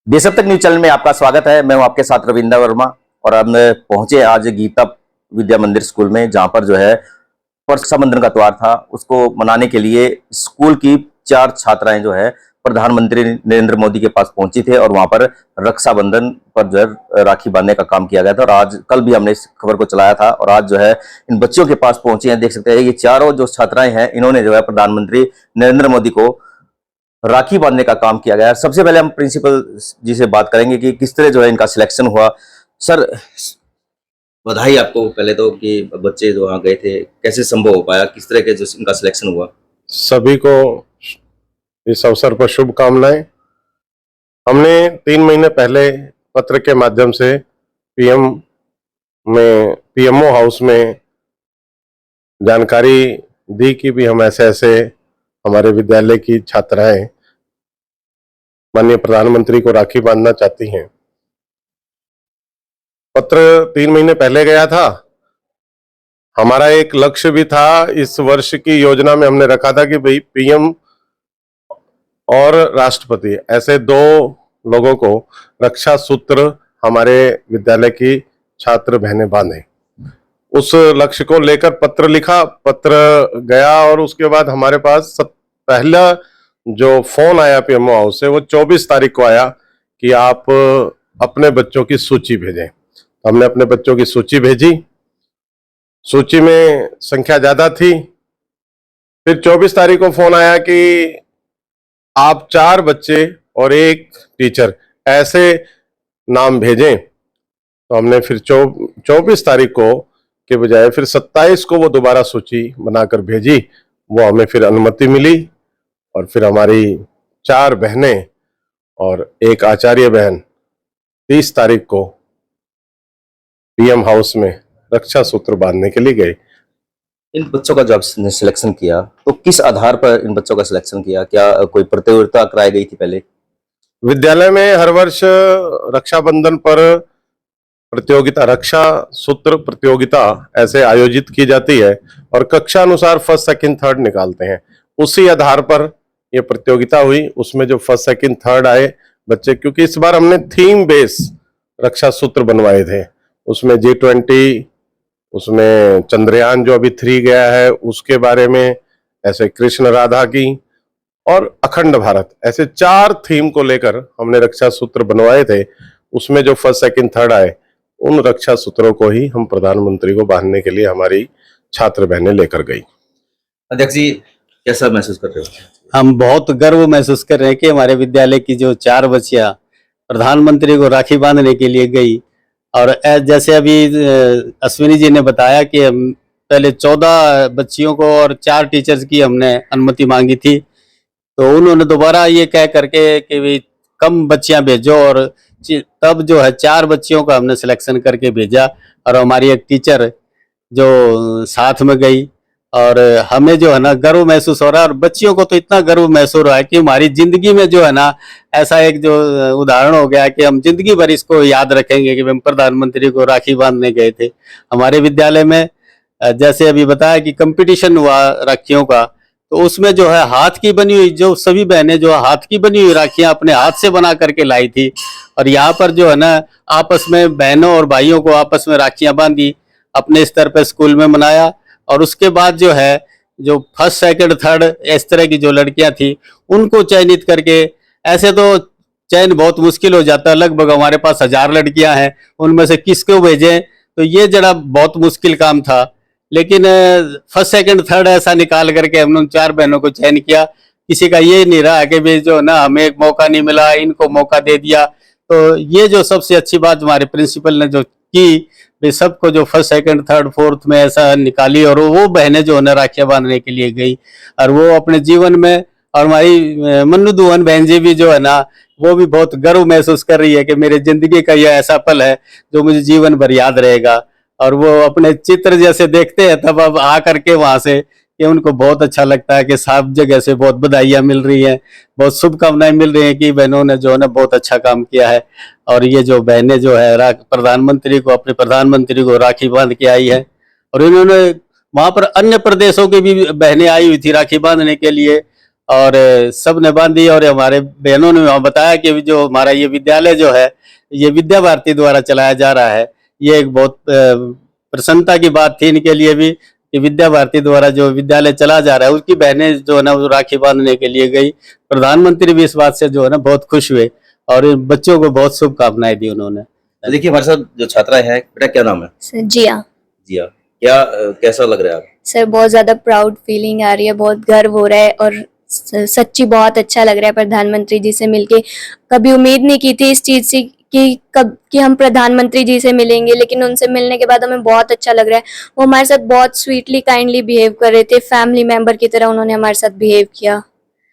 देश अब तक न्यूज चैनल में आपका स्वागत है। मैं हूं आपके साथ रविंद्र वर्मा और हम पहुंचे आज गीता विद्या मंदिर स्कूल में, जहां पर जो है रक्षाबंधन का त्योहार था, उसको मनाने के लिए स्कूल की 4 छात्राएं जो है प्रधानमंत्री नरेंद्र मोदी के पास पहुंची थे और वहां पर रक्षाबंधन पर जो है राखी बांधने का काम किया गया था। और आज कल भी हमने इस खबर को चलाया था और आज जो है इन बच्चों के पास पहुंचे हैं। देख सकते हैं ये चारों जो छात्राएं हैं, इन्होंने जो है प्रधानमंत्री नरेंद्र मोदी को राखी बांधने का काम किया गया। सबसे पहले हम प्रिंसिपल जी से बात करेंगे कि किस तरह जो है इनका सिलेक्शन हुआ। सर, बधाई आपको पहले तो कि बच्चे जो वहाँ गए थे, कैसे संभव हो पाया, किस तरह के जो इनका सिलेक्शन हुआ। सभी को इस अवसर पर शुभकामनाएं। हमने 3 महीने पहले पत्र के माध्यम से पीएमओ हाउस में जानकारी दी कि भी हम ऐसे हमारे विद्यालय की छात्राएं माननीय प्रधानमंत्री को राखी बांधना चाहती हैं। पत्र 3 महीने पहले गया था। हमारा एक लक्ष्य भी था, इस वर्ष की योजना में हमने रखा था कि भाई पीएम और राष्ट्रपति ऐसे 2 लोगों को रक्षा सूत्र हमारे विद्यालय की छात्र बहनें बांधे। उस लक्ष्य को लेकर पत्र लिखा, पत्र गया और उसके बाद हमारे पास पहला जो फोन आया पीएमओ हाउस से वो 24 तारीख को आया कि आप अपने बच्चों की सूची भेजें। हमने अपने बच्चों की सूची भेजी। सूची में संख्या ज्यादा थी। फिर 24 तारीख को फोन आया कि आप 4 बच्चे और 1 टीचर ऐसे नाम भेजें। तो हमने फिर 24 तारीख को के बजाय फिर 27 को वो दोबारा सूची बनाकर भेजी। वो हमें फिर अनुमति मिली और फिर हमारी 4 बहनें और 1 आचार्य बहन 30 तारीख को पीएम हाउस में रक्षा सूत्र बांधने के लिए गए। इन बच्चों का जब सिलेक्शन किया तो किस आधार पर इन बच्चों का सिलेक्शन किया? क्या कोई प्रतियोगिता कराई गई थी पहले? विद्यालय में हर वर्ष रक्षाबंधन पर प्रतियोगिता, रक्षा सूत्र प्रतियोगिता ऐसे आयोजित की जाती है और कक्षा अनुसार फर्स्ट सेकंड थर्ड निकालते हैं। उसी आधार पर यह प्रतियोगिता हुई। उसमें जो फर्स्ट सेकंड थर्ड आए बच्चे, क्योंकि इस बार हमने थीम बेस रक्षा सूत्र बनवाए थे। उसमें G20, उसमें चंद्रयान जो अभी 3 गया है उसके बारे में, ऐसे कृष्ण राधा की और अखंड भारत, ऐसे 4 थीम को लेकर हमने रक्षा सूत्र बनवाए थे। उसमें जो फर्स्ट सेकंड थर्ड आए उन रक्षा सूत्रों को ही हम प्रधानमंत्री को बांधने के लिए हमारी छात्र बहनें लेकर गई। अध्यक्ष जी, कैसा महसूस कर रहे हो? हम बहुत गर्व महसूस कर रहे हैं कि हमारे विद्यालय की जो 4 बच्चियां प्रधानमंत्री को राखी बांधने के लिए गई। और जैसे अभी अश्विनी जी ने बताया कि हम पहले 14 बच्चियों को और 4 टीचर्स की हमने अनुमति मांगी थी, तो उन्होंने दोबारा ये कह करके कि भाई कम बच्चियां भेजो, और तब जो है 4 बच्चियों का हमने सिलेक्शन करके भेजा और हमारी एक टीचर जो साथ में गई। और हमें जो है ना गर्व महसूस हो रहा है, और बच्चियों को तो इतना गर्व महसूस हो रहा है कि हमारी जिंदगी में जो है ना ऐसा एक जो उदाहरण हो गया कि हम जिंदगी भर इसको याद रखेंगे कि हम प्रधानमंत्री को राखी बांधने गए थे। हमारे विद्यालय में जैसे अभी बताया कि कंपटीशन हुआ राखियों का, तो उसमें जो है हाथ की बनी हुई, जो सभी बहनें जो हाथ की बनी हुई राखियां अपने हाथ से बना करके लाई थी। और यहाँ पर जो है ना आपस में बहनों और भाइयों को आपस में राखियां बांधी, अपने स्तर पर स्कूल में मनाया। और उसके बाद जो है जो फर्स्ट सेकंड थर्ड इस तरह की जो लड़कियां थी उनको चयनित करके, ऐसे तो चयन बहुत मुश्किल हो जाता है, लगभग हमारे पास 1000 लड़कियां हैं, उनमें से किसको भेजें, तो ये जरा बहुत मुश्किल काम था। लेकिन फर्स्ट सेकंड थर्ड ऐसा निकाल करके हमने उन 4 बहनों को चयन किया। किसी का ये नहीं रहा कि भाई जो ना हमें एक मौका नहीं मिला, इनको मौका दे दिया। तो ये जो सबसे अच्छी बात हमारे प्रिंसिपल ने जो की, सबको जो फर्स्ट सेकंड थर्ड फोर्थ में ऐसा निकाली, और वो बहनें जो है ना राखियां बांधने के लिए गई और वो अपने जीवन में, और हमारी मन्नू दुहन बहन जी भी जो है ना वो भी बहुत गर्व महसूस कर रही है कि मेरे जिंदगी का यह ऐसा पल है जो मुझे जीवन भर याद रहेगा। और वो अपने चित्र जैसे देखते हैं तब अब आ करके वहां से कि उनको बहुत अच्छा लगता है कि सब जगह से बहुत बधाइयां मिल रही हैं, बहुत शुभकामनाएं मिल रही हैं कि बहनों ने जो है ना बहुत अच्छा काम किया है। और ये जो बहनें जो है प्रधानमंत्री को, अपने प्रधानमंत्री को राखी बांध के आई है। और इन्होंने वहां पर अन्य प्रदेशों की भी बहनें आई हुई थी राखी बांधने के लिए, और सब ने बांधी। और हमारे बहनों ने वहाँ बताया कि जो हमारा ये विद्यालय जो है ये विद्या भारती द्वारा चलाया जा रहा है। ये एक बहुत प्रसन्नता की बात थी इनके लिए भी कि विद्या भारती द्वारा जो विद्यालय चला जा रहा है उसकी बहनें जो है ना वो राखी बांधने के लिए गई। प्रधानमंत्री भी इस बात से जो है ना बहुत खुश हुए और इन बच्चों को बहुत शुभकामनाएं दी उन्होंने। तो देखिए हमारे साथ जो छात्रा है, बेटा क्या नाम है? सर जिया। जिया, क्या कैसा लग रहा है आपको? सर बहुत ज्यादा प्राउड फीलिंग आ रही है, बहुत गर्व हो रहा है और सच्ची बहुत अच्छा लग रहा है प्रधानमंत्री जी से मिलके। कभी उम्मीद नहीं की थी इस चीज से कि हम प्रधानमंत्री जी से मिलेंगे, लेकिन उनसे मिलने के बाद हमें बहुत अच्छा लग रहा है। वो हमारे साथ बहुत स्वीटली काइंडली बिहेव कर रहे थे, फैमिली मेंबर की तरह उन्होंने हमारे साथ बिहेव किया।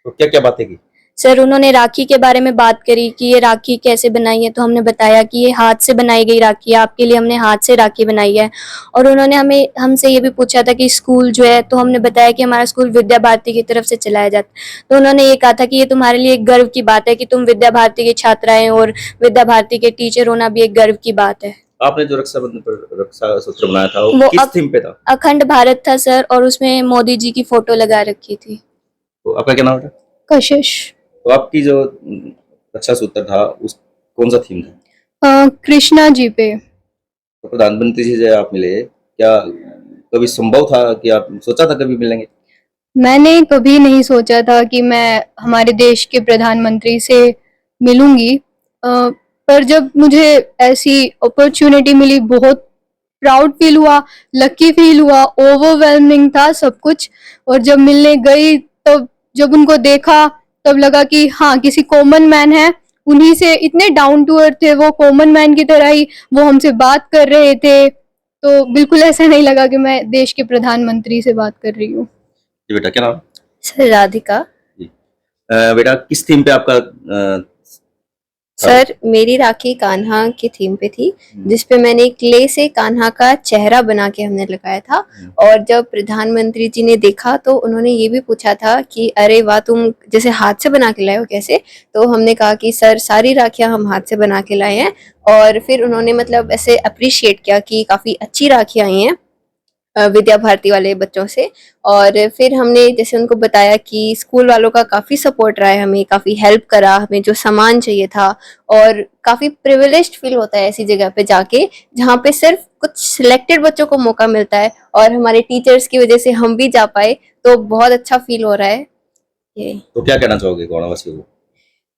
तो क्या क्या बातें की? सर उन्होंने राखी के बारे में बात करी कि ये राखी कैसे बनाई है, तो हमने बताया कि ये हाथ से बनाई गई राखी है, आपके लिए हमने हाथ से राखी बनाई है। और उन्होंने हमसे ये भी पूछा था कि स्कूल जो है, तो हमने बताया कि हमारा स्कूल विद्या भारती की तरफ से चलाया जाता है। तो उन्होंने ये कहा था कि ये तुम्हारे लिए एक गर्व की बात है कि तुम विद्या भारती की छात्राएं और विद्या भारती के टीचर होना भी एक गर्व की बात है। आपने जो रक्षाबंधन पर रक्षा सूत्र बनाया था वो वो किस थीम पे था? अखंड भारत था सर, और उसमें मोदी जी की फोटो लगा रखी थी। तो आपका क्या नाम है? कशिश। तो आपकी जो रक्षा सूत्र था उस कौन सा थीम था? कृष्णा जी पे। तो प्रधानमंत्री जी से आप मिले, क्या कभी संभव था कि आप सोचा था कभी मिलेंगे? मैंने कभी नहीं सोचा था कि मैं हमारे देश के प्रधानमंत्री से मिलूंगी, पर जब मुझे ऐसी अपॉर्चुनिटी मिली बहुत प्राउड फील हुआ, लकी फील हुआ, ओवरवेलमिंग था सब कुछ। और जब मिलने गई तब जब उनको देखा तब लगा कि हाँ किसी कॉमन मैन है, उन्हीं से इतने डाउन टू अर्थ थे वो, कॉमन मैन की तरह ही वो हमसे बात कर रहे थे। तो बिल्कुल ऐसा नहीं लगा कि मैं देश के प्रधानमंत्री से बात कर रही हूँ। जी बेटा क्या नाम है? सर राधिका। जी बेटा किस थीम पे आपका सर मेरी राखी कान्हा की थीम पे थी, जिसपे मैंने क्ले से कान्हा का चेहरा बना के हमने लगाया था। और जब प्रधानमंत्री जी ने देखा तो उन्होंने ये भी पूछा था कि अरे वाह तुम जैसे हाथ से बना के लाए हो कैसे? तो हमने कहा कि सर सारी राखियां हम हाथ से बना के लाए हैं। और फिर उन्होंने मतलब ऐसे अप्रिशिएट किया कि काफी अच्छी राखियां आई हैं विद्या भारती वाले बच्चों से। और फिर हमने जैसे उनको बताया कि स्कूल वालों का काफ़ी सपोर्ट रहा है, हमें काफ़ी हेल्प करा, हमें जो सामान चाहिए था। और काफ़ी प्रिविलेज्ड फील होता है ऐसी जगह पे जाके जहाँ पे सिर्फ कुछ सिलेक्टेड बच्चों को मौका मिलता है, और हमारे टीचर्स की वजह से हम भी जा पाए, तो बहुत अच्छा फील हो रहा है। ये तो क्या कहना चाहोगे गौड़ावासियों को?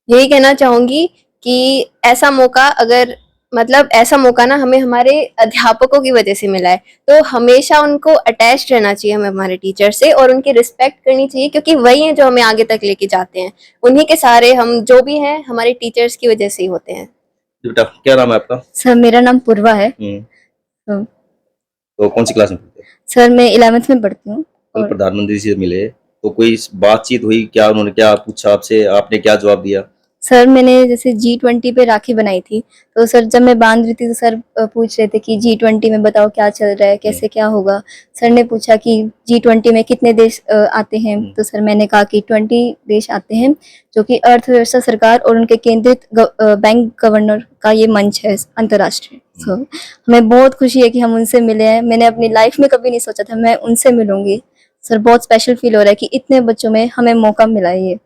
यही कहना चाहूंगी कि ऐसा मौका अगर मतलब ऐसा मौका ना हमें हमारे अध्यापकों की वजह से मिला है, तो हमेशा उनको अटैच रहना चाहिए हमें हमारे टीचर से, और उनकी रिस्पेक्ट करनी चाहिए, क्योंकि वही हैं जो हमें आगे तक लेके जाते हैं। उन्हीं के सारे हम जो भी हैं हमारे टीचर्स की वजह से ही होते हैं। बेटा क्या नाम है आपका? सर मेरा नाम पूर्वा है। तो कौन सी क्लास में पढ़ते हैं? सर मैं 11th में पढ़ती हूँ। कल प्रधानमंत्री जी से मिले तो कोई बातचीत हुई क्या? उन्होंने क्या पूछा आपसे, आपने क्या जवाब दिया? सर मैंने जैसे G20 पे राखी बनाई थी, तो सर जब मैं बांध रही थी तो सर पूछ रहे थे कि G20 में बताओ क्या चल रहा है, कैसे क्या होगा। सर ने पूछा कि G20 में कितने देश आते हैं, तो सर मैंने कहा कि 20 देश आते हैं, जो कि अर्थव्यवस्था सरकार और उनके केंद्रित बैंक गवर्नर का ये मंच है अंतर्राष्ट्रीय। सो हमें बहुत खुशी है कि हम उनसे मिले हैं। मैंने अपनी लाइफ में कभी नहीं सोचा था मैं उनसे मिलूंगी। सर बहुत स्पेशल फील हो रहा है कि इतने बच्चों में हमें मौका मिला है। ये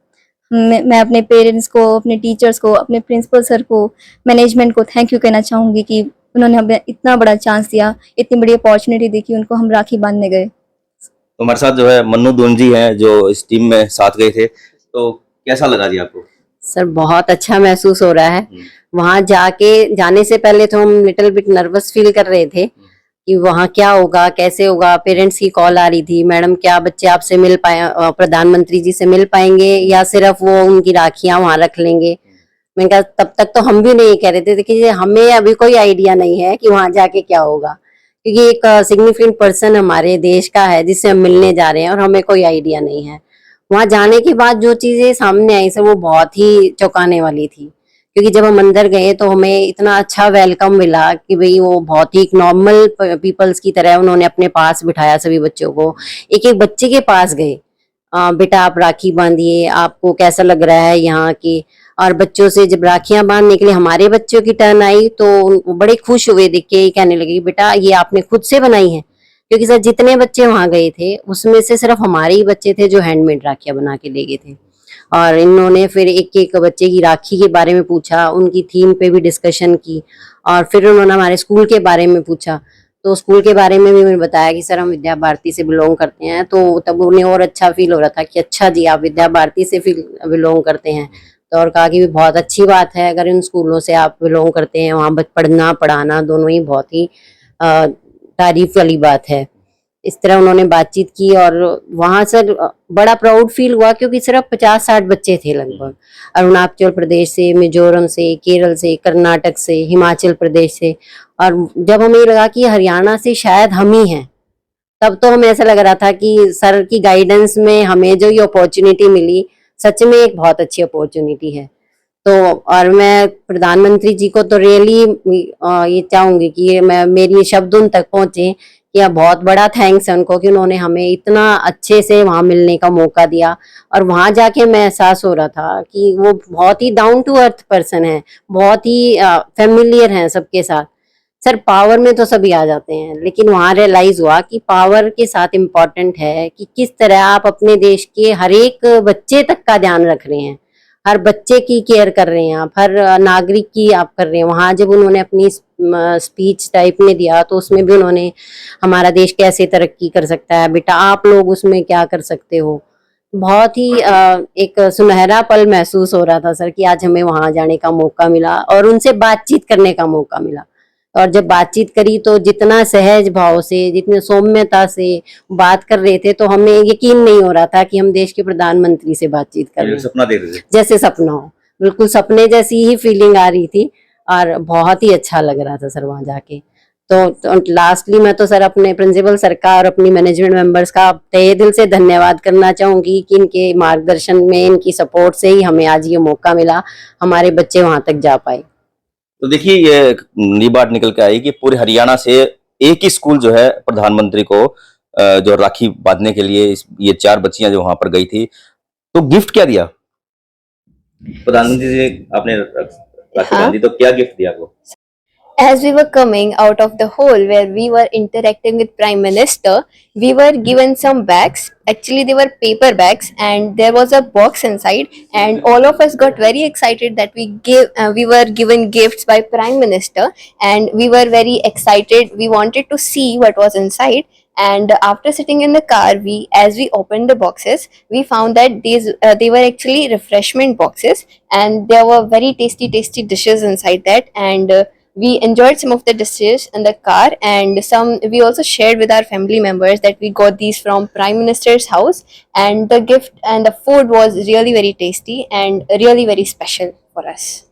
मैं अपने पेरेंट्स को, अपने टीचर्स को, अपने प्रिंसिपल सर को, मैनेजमेंट को थैंक यू कहना चाहूंगी कि उन्होंने हमें इतना बड़ा चांस दिया, इतनी बड़ी अपॉर्चुनिटी दी कि उनको हम राखी बांधने गए। तो हमारे साथ जो है मन्नू दून जी हैं जो इस टीम में साथ गए थे, तो कैसा लगा जी आपको? सर बहुत अच्छा महसूस हो रहा है। वहां जाने से पहले तो हम लिटिल बिट नर्वस फील कर रहे थे कि वहाँ क्या होगा, कैसे होगा। पेरेंट्स की कॉल आ रही थी, मैडम क्या बच्चे आपसे मिल पाए, प्रधानमंत्री जी से मिल पाएंगे या सिर्फ वो उनकी राखियां वहां रख लेंगे। मैंने कहा तब तक तो हम भी नहीं कह रहे थे, देखिए हमें अभी कोई आइडिया नहीं है कि वहां जाके क्या होगा, क्योंकि एक सिग्निफिकेंट पर्सन हमारे देश का है जिससे हम मिलने जा रहे हैं और हमें कोई आइडिया नहीं है। वहां जाने के बाद जो चीजें सामने आई सर वो बहुत ही चौंकाने वाली थी, क्योंकि जब हम अंदर गए तो हमें इतना अच्छा वेलकम मिला कि भाई वो बहुत ही नॉर्मल पीपल्स की तरह उन्होंने अपने पास बिठाया सभी बच्चों को। एक एक बच्चे के पास गए, बेटा आप राखी बांधिए, आपको कैसा लग रहा है यहाँ की। और बच्चों से जब राखियां बांधने के लिए हमारे बच्चों की टर्न आई तो वो बड़े खुश हुए देख के, कहने लगे बेटा ये आपने खुद से बनाई है। क्योंकि सर जितने बच्चे वहां गए थे उसमें से सिर्फ हमारे ही बच्चे थे जो हैंडमेड राखियां बना के ले गए थे। और इन्होंने फिर एक एक बच्चे की राखी के बारे में पूछा, उनकी थीम पे भी डिस्कशन की, और फिर उन्होंने हमारे स्कूल के बारे में पूछा। तो स्कूल के बारे में भी मैंने बताया कि सर हम विद्या भारती से बिलोंग करते हैं, तो तब उन्हें और अच्छा फील हो रहा था कि अच्छा जी आप विद्या भारती से बिलोंग करते हैं। तो और कहा कि भी बहुत अच्छी बात है अगर इन स्कूलों से आप बिलोंग करते हैं, वहाँ पढ़ना पढ़ाना दोनों ही बहुत ही तारीफ वाली बात है। इस तरह उन्होंने बातचीत की और वहां सर बड़ा प्राउड फील हुआ क्योंकि सिर्फ 50-60 बच्चे थे लगभग, अरुणाचल प्रदेश से, मिजोरम से, केरल से, कर्नाटक से, हिमाचल प्रदेश से। और जब हमें लगा कि हरियाणा से शायद हम ही हैं, तब तो हमें ऐसा लग रहा था कि सर की गाइडेंस में हमें जो ये अपॉर्चुनिटी मिली सच में एक बहुत अच्छी अपॉर्चुनिटी है। तो और मैं प्रधानमंत्री जी को तो रियली ये चाहूंगी कि ये मेरी शब्द उन तक पहुंचे कि यह बहुत बड़ा थैंक्स है उनको कि उन्होंने हमें इतना अच्छे से वहां मिलने का मौका दिया। और वहां जाके मैं एहसास हो रहा था कि वो बहुत ही डाउन टू अर्थ पर्सन है, बहुत ही फेमिलियर हैं सबके साथ। सर पावर में तो सभी आ जाते हैं, लेकिन वहां रियलाइज हुआ कि पावर के साथ इम्पोर्टेंट है कि किस तरह आप अपने देश के हर एक बच्चे तक का ध्यान रख रहे हैं, हर बच्चे की केयर कर रहे हैं आप, हर नागरिक की आप कर रहे हैं। वहां जब उन्होंने अपनी स्पीच टाइप में दिया तो उसमें भी उन्होंने हमारा देश कैसे तरक्की कर सकता है, बेटा आप लोग उसमें क्या कर सकते हो। बहुत ही एक सुनहरा पल महसूस हो रहा था सर कि आज हमें वहां जाने का मौका मिला और उनसे बातचीत करने का मौका मिला। और जब बातचीत करी तो जितना सहज भाव से, जितनी सौम्यता से बात कर रहे थे, तो हमें यकीन नहीं हो रहा था कि हम देश के प्रधानमंत्री से बातचीत कर रहे हैं, सपना देख रहे थे। जैसे सपना हो, बिल्कुल सपने जैसी ही फीलिंग आ रही थी और बहुत ही अच्छा लग रहा था सर वहां जाके। तो लास्टली मैं तो सर अपने प्रिंसिपल सर का और अपनी मैनेजमेंट मेंबर्स का तहे दिल से धन्यवाद करना चाहूंगी कि इनके मार्गदर्शन में, इनकी सपोर्ट से ही हमें आज ये मौका मिला, हमारे बच्चे वहां तक जा पाए। तो देखिए ये बात निकल के आई कि पूरे हरियाणा से एक ही स्कूल जो है प्रधानमंत्री को जो राखी बांधने के लिए ये 4 बच्चियां जो वहां पर गई थी, तो गिफ्ट क्या दिया प्रधानमंत्री जी ने? आपने राखी हाँ। बांधी तो क्या गिफ्ट दिया आपको? As we were coming out of the hall where we were interacting with Prime Minister, we were given some bags. Actually, they were paper bags, and there was a box inside. And all of us got very excited that we were given gifts by Prime Minister, and we were very excited. We wanted to see what was inside. And after sitting in the car, as we opened the boxes, we found that they were actually refreshment boxes, and there were very tasty dishes inside that. And we enjoyed some of the dishes in the car, and some we also shared with our family members that we got these from Prime Minister's house. And the gift and the food was really very tasty and really very special for us.